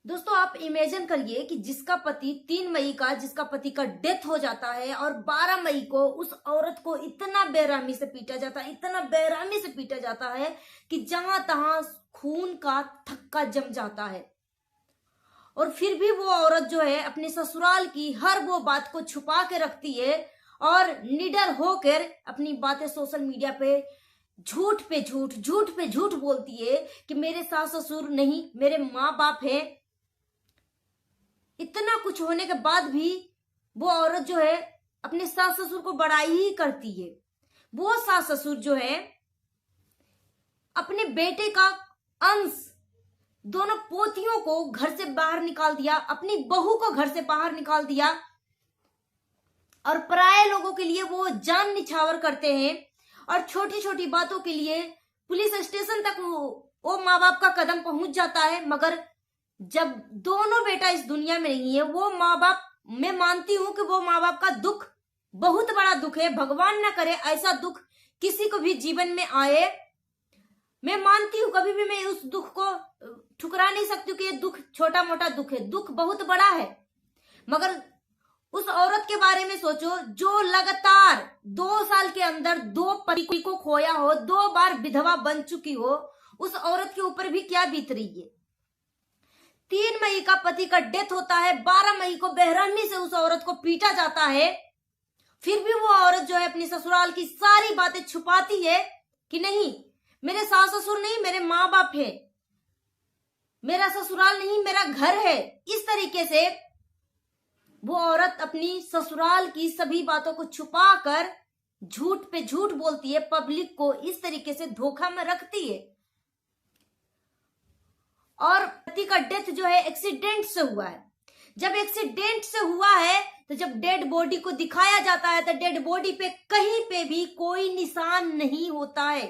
दोस्तों आप इमेजिन करिए कि जिसका पति 3 मई का जिसका पति का डेथ हो जाता है और 12 मई को उस औरत को इतना बेरहमी से पीटा जाता है, इतना बेरहमी से पीटा जाता है कि जहां तहां खून का थक्का जम जाता है। और फिर भी वो औरत जो है अपने ससुराल की हर वो बात को छुपा के रखती है और निडर होकर अपनी बातें सोशल मीडिया पे झूठ पे झूठ, झूठ पे झूठ बोलती है कि मेरे सास ससुर नहीं, मेरे माँ बाप हैं। इतना कुछ होने के बाद भी वो औरत जो है अपने सास ससुर को बड़ाई ही करती है। वो सास ससुर जो है अपने बेटे का अंश, दोनों पोतियों को घर से बाहर निकाल दिया, अपनी बहू को घर से बाहर निकाल दिया और पराये लोगों के लिए वो जान निछावर करते हैं। और छोटी छोटी बातों के लिए पुलिस स्टेशन तक वो माँ बाप का कदम पहुंच जाता है। मगर जब दोनों बेटा इस दुनिया में नहीं है, वो माँ बाप, मैं मानती हूं कि वो माँ बाप का दुख बहुत बड़ा दुख है। भगवान ना करे ऐसा दुख किसी को भी जीवन में आए। मैं मानती हूं, कभी भी मैं उस दुख को ठुकरा नहीं सकती कि ये दुख छोटा मोटा दुख है, दुख बहुत बड़ा है। मगर उस औरत के बारे में सोचो जो लगातार 2 साल के अंदर 2 पति को खोया हो, 2 बार विधवा बन चुकी हो। उस औरत के ऊपर भी क्या बीत रही है। 3 मई का पति का डेथ होता है, 12 मई को बेरहमी से उस औरत को पीटा जाता है। फिर भी वो औरत जो है अपनी ससुराल की सारी बातें छुपाती है कि नहीं, मेरे सास ससुर नहीं, मेरे माँ बाप है, मेरा ससुराल नहीं, मेरा घर है। इस तरीके से वो औरत अपनी ससुराल की सभी बातों को छुपाकर झूठ पे झूठ बोलती है, पब्लिक को इस तरीके से धोखा में रखती है। और पति का डेथ जो है एक्सीडेंट से हुआ है। जब एक्सीडेंट से हुआ है तो जब डेड बॉडी को दिखाया जाता है तो डेड बॉडी पे कहीं पे भी कोई निशान नहीं होता है।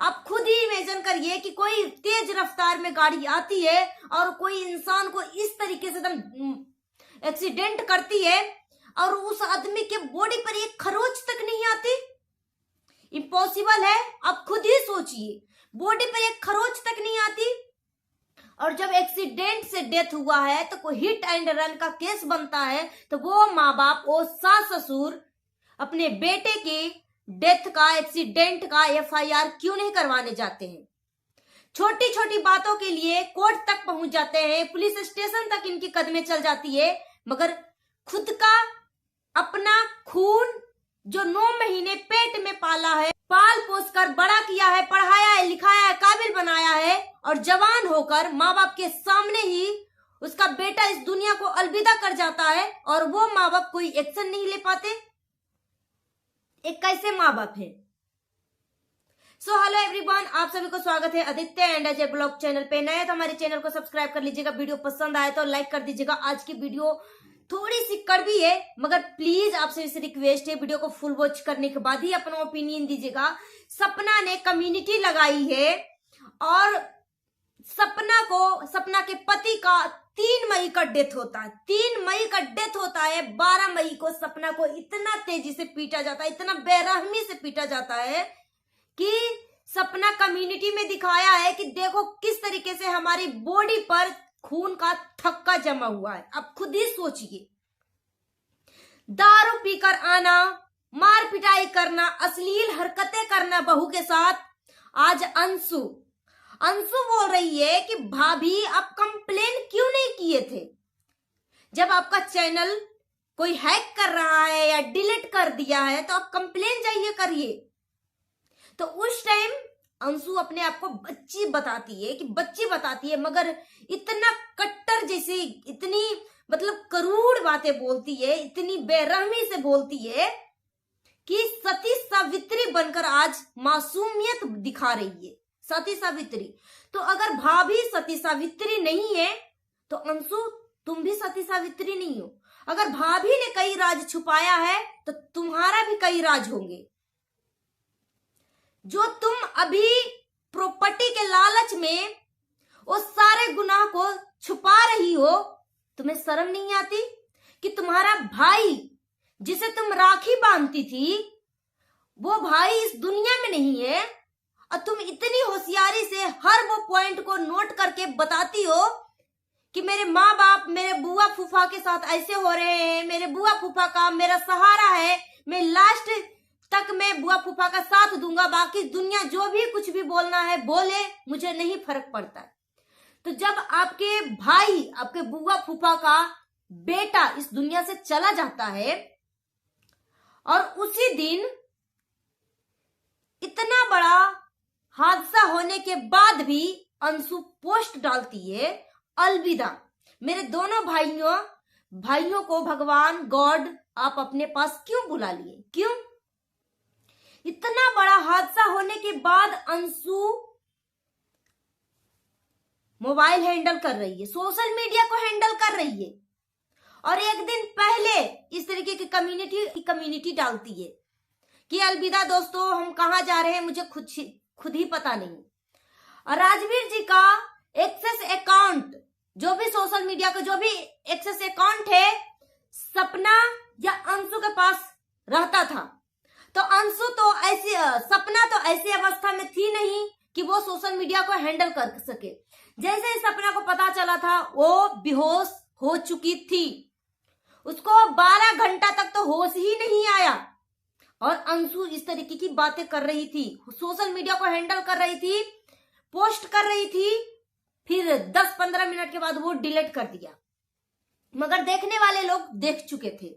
आप खुद ही इमेजिन करिए कि कोई तेज रफ्तार में गाड़ी आती है और कोई इंसान को इस तरीके से एकदम एक्सीडेंट करती है और उस आदमी के बॉडी पर एक खरोच तक नहीं आती। इम्पॉसिबल है, आप खुद ही सोचिए, बॉडी पर एक खरोच तक नहीं आती। और जब एक्सीडेंट से डेथ हुआ है तो कोई हिट एंड रन का केस बनता है तो वो माँ बाप, वो सास ससुर अपने बेटे के डेथ का, एक्सीडेंट का FIR क्यों नहीं करवाने जाते हैं। छोटी छोटी बातों के लिए कोर्ट तक पहुंच जाते हैं, पुलिस स्टेशन तक इनकी कदमें चल जाती है। मगर खुद का अपना खून जो 9 महीने पेट में पाला है, पाल पोस कर बड़ा किया है, पढ़ाया है, लिखाया है, काबिल बनाया है और जवान होकर माँ बाप के सामने ही उसका बेटा इस दुनिया को अलविदा कर जाता है और वो माँ बाप कोई एक्शन नहीं ले पाते। एक कैसे माँ बाप है। सो हेलो एवरीवन, आप सभी को स्वागत है Aditya and Ajay blog channel पे। नया तो हमारे चैनल को सब्सक्राइब कर लीजिएगा, वीडियो पसंद आए तो लाइक कर दीजिएगा। आज की वीडियो थोड़ी सी कड़वी है मगर प्लीज आपसे इस रिक्वेस्ट है, वीडियो को फुल वॉच करने के बाद ही अपना ओपिनियन दीजिएगा। सपना ने कम्युनिटी लगाई है और सपना के पति का 3 मई का डेथ होता है। 3 मई का डेथ होता है, 12 मई को सपना को इतना तेजी से पीटा जाता है, इतना बेरहमी से पीटा जाता है कि सपना कम्युनिटी में दिखाया है कि देखो किस तरीके से हमारी बॉडी पर खून का थक्का जमा हुआ है। अब खुद ही सोचिए, दारू पीकर आना, मार पिटाई करना, अश्लील हरकतें करना बहू के साथ। आज अंशु बोल रही है कि भाभी आप कंप्लेन क्यों नहीं किए थे। जब आपका चैनल कोई हैक कर रहा है या डिलीट कर दिया है तो आप कंप्लेन जाइए करिए। तो उस टाइम अंशु अपने आप को बच्ची बताती है मगर इतना कट्टर जैसी, इतनी मतलब करूड़ बातें बोलती है, इतनी बेरहमी से बोलती है कि सती सावित्री बनकर आज मासूमियत दिखा रही है। सती सावित्री, तो अगर भाभी सती सावित्री नहीं है तो अंशु तुम भी सती सावित्री नहीं हो। अगर भाभी ने कई राज छुपाया है तो तुम्हारा भी कई राज होंगे। जो तुम अभी प्रॉपर्टी के लालच में वो सारे गुनाह को छुपा रही हो, तुम्हें शर्म नहीं आती कि तुम्हारा भाई जिसे तुम राखी बांधती थी वो भाई इस दुनिया में नहीं है और तुम इतनी होशियारी से हर वो पॉइंट को नोट करके बताती हो कि मेरे माँ बाप मेरे बुआ फूफा के साथ ऐसे हो रहे हैं, मेरे बुआ फूफा का मेरा सहारा है, मैं लास्ट तक मैं बुआ फूफा का साथ दूंगा, बाकी दुनिया जो भी कुछ भी बोलना है बोले, मुझे नहीं फर्क पड़ता है। तो जब आपके भाई, आपके बुआ फूफा का बेटा इस दुनिया से चला जाता है और उसी दिन इतना बड़ा हादसा होने के बाद भी अंशु पोस्ट डालती है, अलविदा मेरे दोनों भाइयों को भगवान गॉड आप अपने पास क्यों बुला लिए, क्यों? इतना बड़ा हादसा होने के बाद अंशु मोबाइल हैंडल कर रही है, सोशल मीडिया को हैंडल कर रही है, और एक दिन पहले इस तरीके की कम्युनिटी डालती है कि अलविदा दोस्तों, हम कहाँ जा रहे हैं मुझे खुद ही पता नहीं। और राजवीर जी का एक्सेस अकाउंट, जो भी सोशल मीडिया का जो भी एक्सेस अकाउंट है, सपना या अंशु के पास रहता था। तो अंशु तो ऐसी, सपना तो ऐसी अवस्था में थी नहीं कि वो सोशल मीडिया को हैंडल कर सके। जैसे ही सपना को पता चला था वो बेहोश हो चुकी थी, उसको 12 घंटा तक तो होश ही नहीं आया, और अंशु इस तरीके की बातें कर रही थी, सोशल मीडिया को हैंडल कर रही थी, पोस्ट कर रही थी, फिर 10-15 मिनट के बाद वो डिलीट कर दिया। मगर देखने वाले लोग देख चुके थे।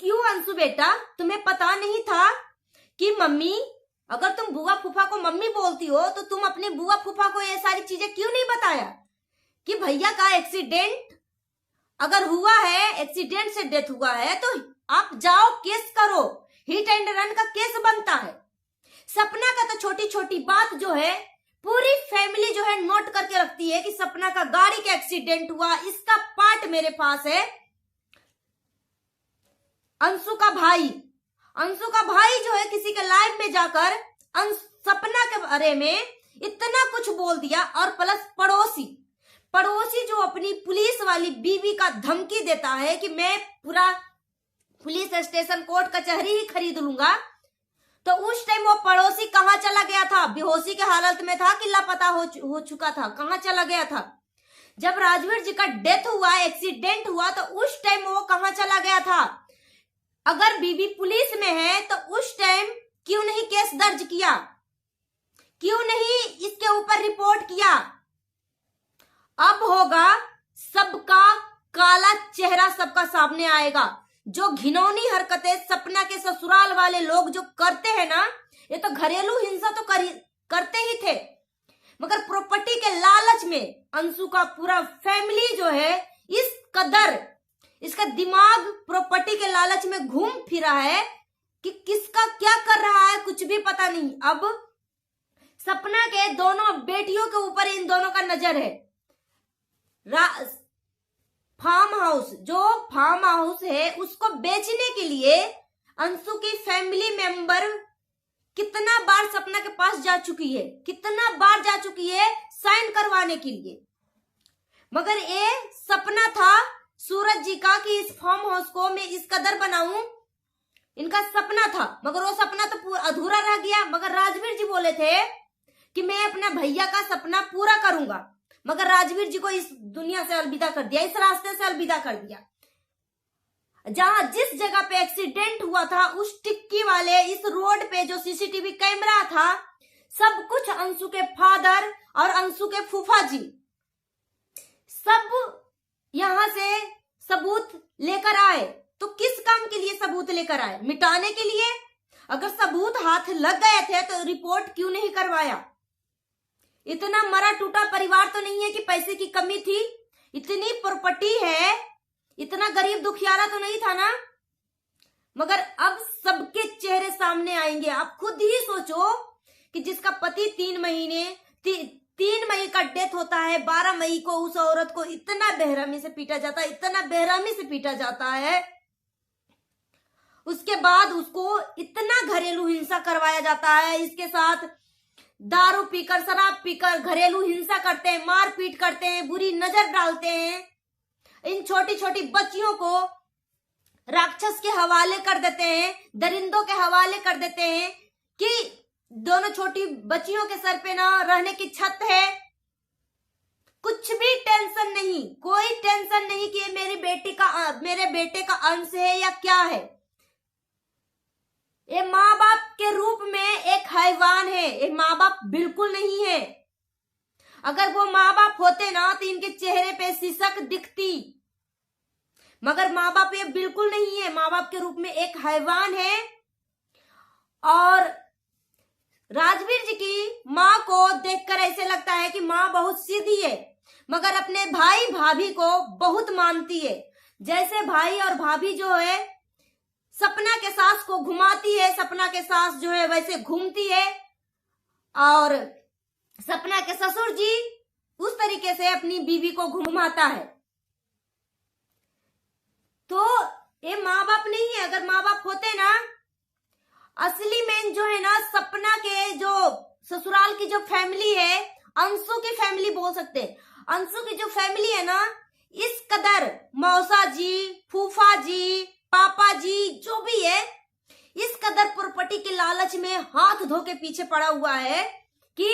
क्यों अंशु बेटा, तुम्हें पता नहीं था कि मम्मी, अगर तुम बुआ फूफा को मम्मी बोलती हो तो तुम अपने बुआ फूफा को ये सारी चीजें क्यों नहीं बताया कि भैया का एक्सीडेंट अगर हुआ है, एक्सीडेंट से डेथ हुआ है, तो आप जाओ केस करो, हिट एंड रन का केस बनता है। सपना का तो छोटी छोटी बात जो है पूरी फैमिली जो है नोट करके रखती है कि सपना का गाड़ी का एक्सीडेंट हुआ, इसका पार्ट मेरे पास है। अंशु का भाई जो है किसी के लाइव में जाकर सपना के बारे में इतना कुछ बोल दिया, और प्लस पड़ोसी जो अपनी पुलिस वाली बीवी का धमकी देता है कि मैं पूरा पुलिस स्टेशन कोर्ट कचहरी ही खरीद लूंगा। तो उस टाइम वो पड़ोसी कहाँ चला गया था? बेहोशी के हालत में था कि लापता हो चुका था, कहाँ चला गया था? जब राजवीर जी का डेथ हुआ, एक्सीडेंट हुआ, तो उस टाइम वो कहाँ चला गया था? अगर बीबी पुलिस में है तो उस टाइम क्यों नहीं केस दर्ज किया, क्यों नहीं इसके ऊपर रिपोर्ट किया? अब होगा सबका काला चेहरा, सबका सामने आएगा। जो घिनौनी हरकतें सपना के ससुराल वाले लोग जो करते हैं ना, ये तो घरेलू हिंसा तो करते ही थे, मगर प्रॉपर्टी के लालच में अंशु का पूरा फैमिली जो है इस कदर, इसका दिमाग प्रॉपर्टी के लालच में घूम फिरा है कि किसका क्या कर रहा है कुछ भी पता नहीं। अब सपना के दोनों बेटियों के ऊपर इन दोनों का नजर है। जो फार्म हाउस है उसको बेचने के लिए अंशु की फैमिली मेंबर कितना बार सपना के पास जा चुकी है, साइन करवाने के लिए। मगर ये सपना था सूरज जी का कि इस फार्म हाउस को मैं इस कदर बनाऊं, इनका सपना था, मगर वो सपना तो अधूरा रह गया। मगर राजवीर जी बोले थे कि मैं अपना भैया का सपना पूरा करूंगा, मगर राजवीर जी को इस दुनिया से अलविदा कर दिया, इस रास्ते से अलविदा कर दिया। जिस जगह पे एक्सीडेंट हुआ था उस टिक्की वाले इस रोड पे जो सीसीटीवी कैमरा था, सब कुछ अंशु के फादर और अंशु के फूफा जी सब यहां से सबूत लेकर आए। तो किस काम के लिए सबूत लेकर आए? मिटाने के लिए? अगर सबूत हाथ लग गए थे तो रिपोर्ट क्यों नहीं करवाया? इतना मरा टूटा परिवार तो नहीं है कि पैसे की कमी थी, इतनी प्रॉपर्टी है, इतना गरीब दुखियारा तो नहीं था ना। मगर अब सबके चेहरे सामने आएंगे। आप खुद ही सोचो कि जिसका पति 3 मई का डेथ होता है, 12 मई को उस औरत को इतना बेरहमी से पीटा जाता है, उसके बाद उसको इतना घरेलू हिंसा करवाया जाता है। इसके साथ दारू पीकर, शराब पीकर घरेलू हिंसा करते हैं, मारपीट करते हैं, बुरी नजर डालते हैं। इन छोटी छोटी बच्चियों को राक्षस के हवाले कर देते हैं, दरिंदों के हवाले कर देते हैं कि दोनों छोटी बच्चियों के सर पे ना रहने की छत है, कुछ भी टेंशन नहीं। नहीं, कोई टेंशन नहीं कि ये मेरे बेटे का अंश है या क्या है। ये माँ बाप के रूप में एक हैवान है, ये माँ बाप बिल्कुल नहीं है। अगर वो माँ बाप होते ना तो इनके चेहरे पे सिसक दिखती, मगर माँ बाप ये बिल्कुल नहीं है। माँ बाप के रूप में एक हैवान है। और राजवीर जी की माँ को देखकर ऐसे लगता है कि माँ बहुत सीधी है, मगर अपने भाई भाभी को बहुत मानती है। जैसे भाई और भाभी जो है सपना के सास को घुमाती है, सपना के सास जो है वैसे घूमती है, और सपना के ससुर जी उस तरीके से अपनी बीवी को घुमाता है। तो ये माँ बाप नहीं है। अगर माँ बाप होते ना, असली में जो है ना सपना के जो ससुराल की जो फैमिली है, अंशु की फैमिली बोल सकते हैं, अंशु की जो फैमिली है ना, इस कदर मौसा जी, फूफा जी, पापा जी जो भी है, इस कदर प्रॉपर्टी के लालच में हाथ धो के पीछे पड़ा हुआ है कि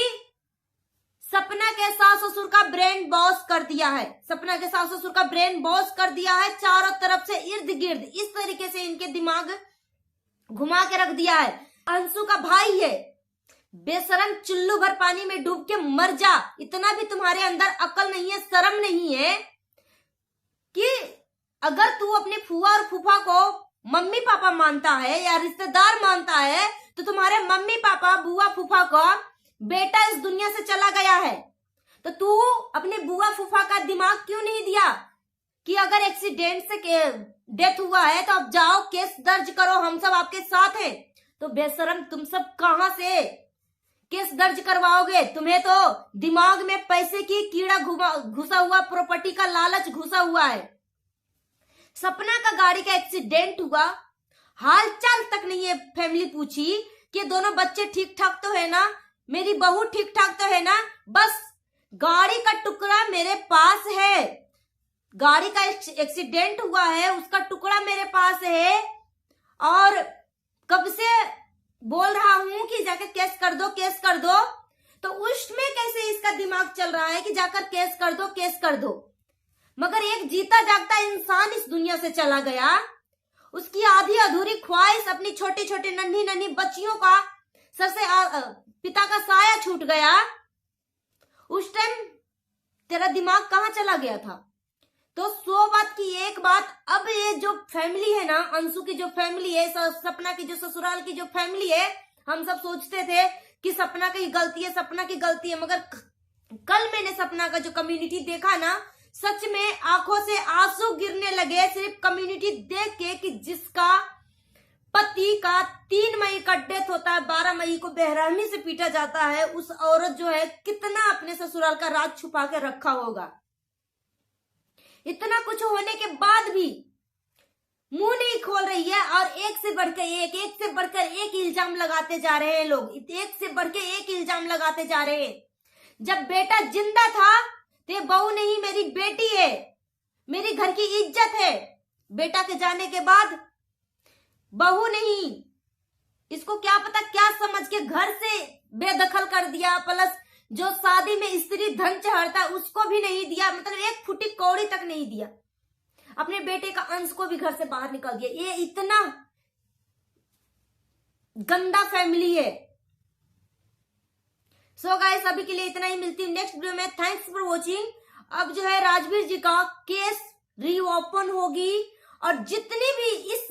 सपना के सास ससुर का ब्रेन वॉश कर दिया है। सपना के सास ससुर का ब्रेन वॉश कर दिया है, चारों तरफ से इर्द गिर्द इस तरीके से इनके दिमाग घुमा के रख दिया है। अंशु का भाई है, बेशरम चुल्लू भर पानी में डूब के मर जा, इतना भी तुम्हारे अंदर अकल नहीं है, शर्म नहीं है कि अगर तू अपने फुआ और फूफा को मम्मी पापा मानता है या रिश्तेदार मानता है, तो तुम्हारे मम्मी पापा बुआ फूफा को बेटा इस दुनिया से चला गया है, तो तू अपने बुआ फूफा का दिमाग क्यों नहीं दिया कि अगर एक्सीडेंट से डेथ हुआ है तो अब जाओ केस दर्ज करो, हम सब आपके साथ हैं। तो बेशरम तुम सब कहां से केस दर्ज करवाओगे? तुम्हें तो दिमाग में पैसे की कीड़ा घुसा हुआ, प्रॉपर्टी का लालच घुसा हुआ है। सपना का गाड़ी का एक्सीडेंट हुआ, हाल चाल तक नहीं है फैमिली पूछी कि दोनों बच्चे ठीक ठाक तो है ना, मेरी बहू ठीक ठाक तो है ना, बस गाड़ी का टुकड़ा मेरे पास है, गाड़ी का एक्सीडेंट हुआ है उसका टुकड़ा मेरे पास है, और कब से बोल रहा हूं कि जाकर केस कर दो, केस कर दो। तो उसमें कैसे इसका दिमाग चल रहा है कि जाकर केस कर दो, केस कर दो। मगर एक जीता जागता इंसान इस दुनिया से चला गया, उसकी आधी अधूरी ख्वाहिश, अपनी छोटी छोटी नन्ही नन्ही बच्चियों का सर से पिता का साया छूट गया। उस टाइम तेरा दिमाग कहां चला गया था? तो 100 बात की एक बात, अब ये जो फैमिली है ना, अंशु की जो फैमिली है, सपना की जो ससुराल की जो फैमिली है, हम सब सोचते थे कि सपना की गलती है, सपना की गलती है, मगर कल मैंने सपना का जो कम्युनिटी देखा ना, सच में आंखों से आंसू गिरने लगे सिर्फ कम्युनिटी देख के कि जिसका पति का 3 मई का डेथ होता है, 12 मई को बेरहमी से पीटा जाता है, उस औरत जो है कितना अपने ससुराल का राज छुपा के रखा होगा। इतना कुछ होने के बाद भी मुंह नहीं खोल रही है, और एक से बढ़कर एक इल्जाम लगाते जा रहे हैं लोग, एक से बढ़ के एक इल्जाम लगाते जा रहे हैं। जब बेटा जिंदा था तो बहू नहीं मेरी बेटी है, मेरी घर की इज्जत है, बेटा के जाने के बाद बहू नहीं, इसको क्या पता क्या समझ के घर से बेदखल कर दिया, प्लस जो शादी में स्त्री धन चढ़ता उसको भी नहीं दिया, मतलब एक फुटी कौड़ी तक नहीं दिया, अपने बेटे का अंश को भी घर से बाहर निकाल दिया। ये इतना गंदा फैमिली है। सो गाइस अभी के लिए इतना ही, मिलती हूँ नेक्स्ट वीडियो में। Thanks for watching. अब जो है राजवीर जी का केस रीओपन होगी, और जितनी भी इस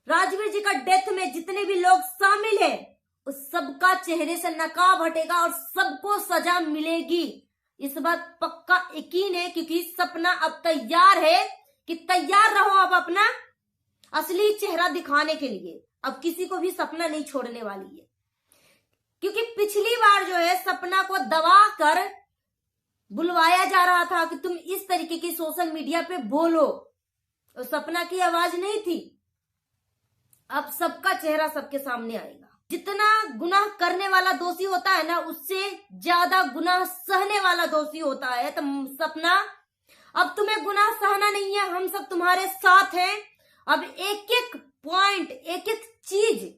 राजवीर जी का डेथ में जितने भी लोग शामिल है, उस सबका चेहरे से नकाब हटेगा और सबको सजा मिलेगी, इस बात पक्का यकीन है। क्योंकि सपना अब तैयार है कि तैयार रहो अब अपना असली चेहरा दिखाने के लिए, अब किसी को भी सपना नहीं छोड़ने वाली है। क्योंकि पिछली बार जो है सपना को दबा कर बुलवाया जा रहा था कि तुम इस तरीके की सोशल मीडिया पे बोलो, और सपना की आवाज नहीं थी। अब सबका चेहरा सबके सामने आएगा। जितना गुनाह करने वाला दोषी होता है ना, उससे ज्यादा गुनाह सहने वाला दोषी होता है। तो सपना अब तुम्हें गुनाह सहना नहीं है, हम सब तुम्हारे साथ हैं। अब एक एक पॉइंट, एक एक चीज,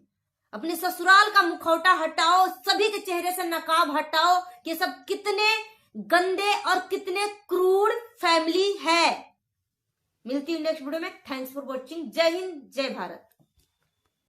अपने ससुराल का मुखौटा हटाओ, सभी के चेहरे से नकाब हटाओ कि सब कितने गंदे और कितने क्रूर फैमिली है। मिलती हूँ नेक्स्ट वीडियो में। Thanks for watching. जय हिंद, जय भारत।